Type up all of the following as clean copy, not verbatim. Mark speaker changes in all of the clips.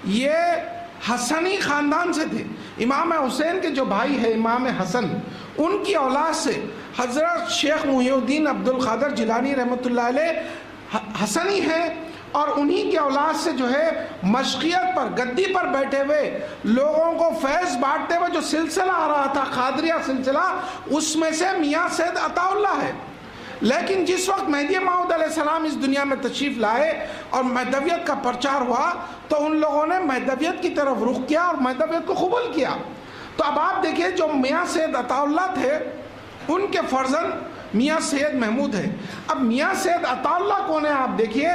Speaker 1: یہ حسنی خاندان سے تھے. امام حسین کے جو بھائی ہے امام حسن، ان کی اولاد سے حضرت شیخ محی الدین عبد القادر جیلانی رحمۃ اللہ علیہ حسنی ہیں، اور انہی کے اولاد سے جو ہے مشقیت پر گدی پر بیٹھے ہوئے لوگوں کو فیض بانٹتے ہوئے جو سلسلہ آ رہا تھا قادریہ سلسلہ، اس میں سے میاں سید عطا اللہ ہے. لیکن جس وقت مہدی موعود علیہ السلام اس دنیا میں تشریف لائے اور مہدویت کا پرچار ہوا تو ان لوگوں نے مہدویت کی طرف رخ کیا اور مہدویت کو قبول کیا. تو اب آپ دیکھیں جو میاں سید عطا اللہ تھے ان کے فرزند میاں سید محمود ہے. اب میاں سید عطا اللہ کون ہے؟ آپ دیکھیے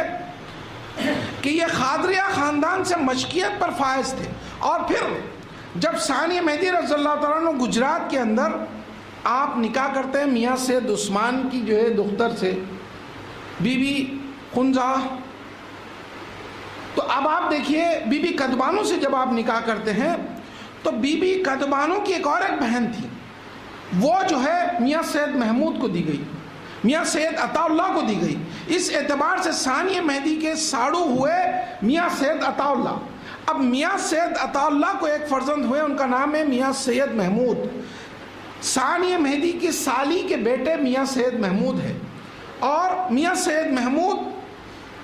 Speaker 1: کہ یہ قادریہ خاندان سے مشقیت پر فائز تھے. اور پھر جب ثانی مہدی رضی اللہ تعالیٰ عنہ گجرات کے اندر آپ نکاح کرتے ہیں میاں سید عثمان کی جو ہے دختر سے، بی بی خنزہ، تو اب آپ دیکھیے بی بی کدبانو سے جب آپ نکاح کرتے ہیں تو بی بی کدبانو کی ایک بہن تھی، وہ جو ہے میاں سید محمود کو دی گئی، میاں سید عطا اللہ کو دی گئی. اس اعتبار سے ثانی مہدی کے ساڑو ہوئے میاں سید عطا اللہ. اب میاں سید عطا اللہ کو ایک فرزند ہوئے، ان کا نام ہے میاں سید محمود. ثانی مہدی کی سالی کے بیٹے میاں سید محمود ہے، اور میاں سید محمود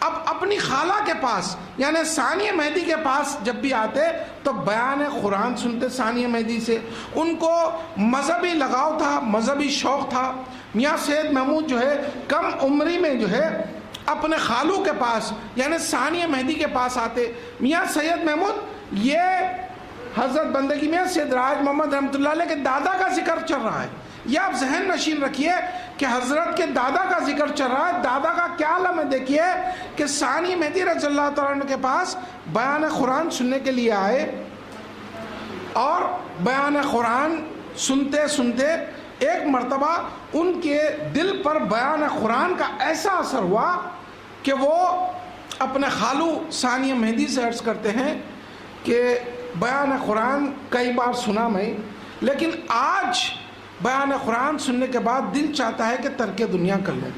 Speaker 1: اب اپنی خالہ کے پاس یعنی ثانی مہدی کے پاس جب بھی آتے تو بیان قرآن سنتے ثانی مہدی سے. ان کو مذہبی لگاؤ تھا، مذہبی شوق تھا. میاں سید محمود جو ہے کم عمری میں جو ہے اپنے خالو کے پاس یعنی ثانی مہدی کے پاس آتے. میاں سید محمود یہ حضرت بندگی میں سید راج محمد رحمۃ اللہ علیہ کے دادا کا ذکر چل رہا ہے. یہ آپ ذہن نشین رکھیے کہ حضرت کے دادا کا ذکر چل رہا ہے. دادا کا کیا عالم ہے دیکھیے کہ ثانی مہدی رضی اللہ تعالیٰ عنہ کے پاس بیان قرآن سننے کے لیے آئے، اور بیان قرآن سنتے سنتے ایک مرتبہ ان کے دل پر بیان قرآن کا ایسا اثر ہوا کہ وہ اپنے خالو ثانی مہدی سے عرض کرتے ہیں کہ بیان قرآن کئی بار سنا میں، لیکن آج بیان قرآن سننے کے بعد دل چاہتا ہے کہ ترک دنیا کر لیں.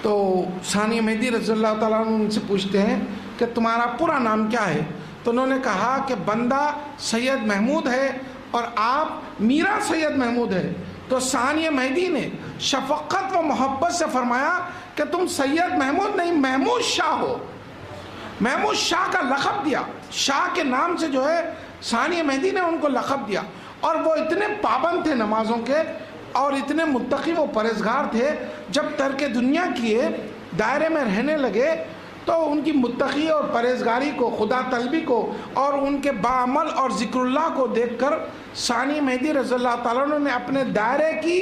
Speaker 1: تو ثانی مہدی رضی اللہ تعالیٰ عنہ ان سے پوچھتے ہیں کہ تمہارا پورا نام کیا ہے؟ تو انہوں نے کہا کہ بندہ سید محمود ہے اور آپ میرا سید محمود ہے. تو ثانی مہدی نے شفقت و محبت سے فرمایا کہ تم سید محمود نہیں محمود شاہ ہو. محمود شاہ کا لقب دیا، شاہ کے نام سے جو ہے ثانی مہدی نے ان کو لقب دیا. اور وہ اتنے پابند تھے نمازوں کے اور اتنے متقی و پرہیزگار تھے، جب ترک دنیا کیے دائرے میں رہنے لگے تو ان کی متقی اور پرہیزگاری کو، خدا طلبی کو اور ان کے باعمل اور ذکر اللہ کو دیکھ کر ثانی مہدی رضی اللہ تعالیٰ عنہ نے اپنے دائرے کی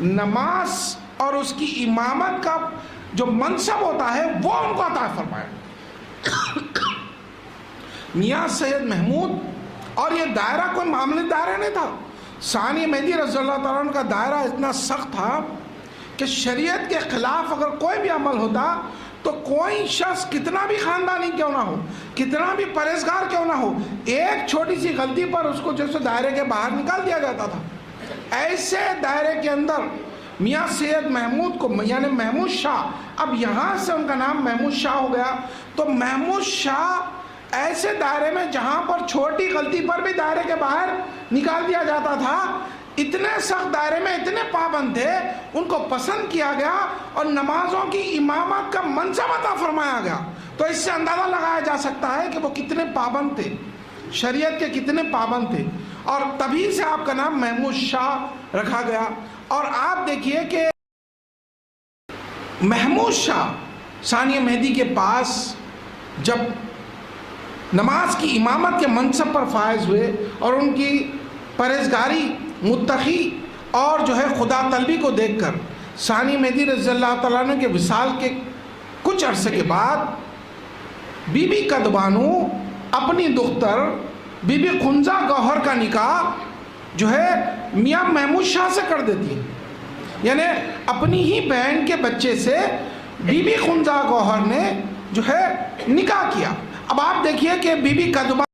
Speaker 1: نماز اور اس کی امامت کا جو منصب ہوتا ہے وہ ان کو عطا فرمایا. میاں سید محمود، اور یہ دائرہ کوئی معاملہ دائرہ نہیں تھا. ثانی مہدی رضی اللہ تعالیٰ عنہ کا دائرہ اتنا سخت تھا کہ شریعت کے خلاف اگر کوئی بھی عمل ہوتا تو کوئی شخص کتنا بھی خاندانی کیوں نہ ہو، کتنا بھی پرہیزگار کیوں نہ ہو، ایک چھوٹی سی غلطی پر اس کو جیسے دائرے کے باہر نکال دیا جاتا تھا. ایسے دائرے کے اندر میاں سید محمود کو یعنی محمود شاہ، اب یہاں سے ان کا نام محمود شاہ ہو گیا. تو محمود شاہ ایسے دائرے میں جہاں پر چھوٹی غلطی پر بھی دائرے کے باہر نکال دیا جاتا تھا، اتنے سخت دائرے میں اتنے پابند تھے، ان کو پسند کیا گیا اور نمازوں کی امامت کا منصب عطا فرمایا گیا. تو اس سے اندازہ لگایا جا سکتا ہے کہ وہ کتنے پابند تھے، شریعت کے کتنے پابند تھے، اور تبھی سے آپ کا نام محمود شاہ رکھا گیا. اور آپ دیکھیے کہ محمود شاہ ثانی مہدی کے پاس جب نماز کی امامت کے منصب پر فائز ہوئے اور ان کی پرہیزگاری، متقی اور جو ہے خدا طلبی کو دیکھ کر ثانی مہدی رضی اللہ تعالیٰ عنہ کے وصال کے کچھ عرصے کے بعد بی بی کدبانو اپنی دختر بی بی خنزہ گوہر کا نکاح جو ہے میاں محمود شاہ سے کر دیتی ہے. یعنی اپنی ہی بہن کے بچے سے بی بی خنزہ گوہر نے جو ہے نکاح کیا. اب آپ دیکھیے کہ بی بی کدبانو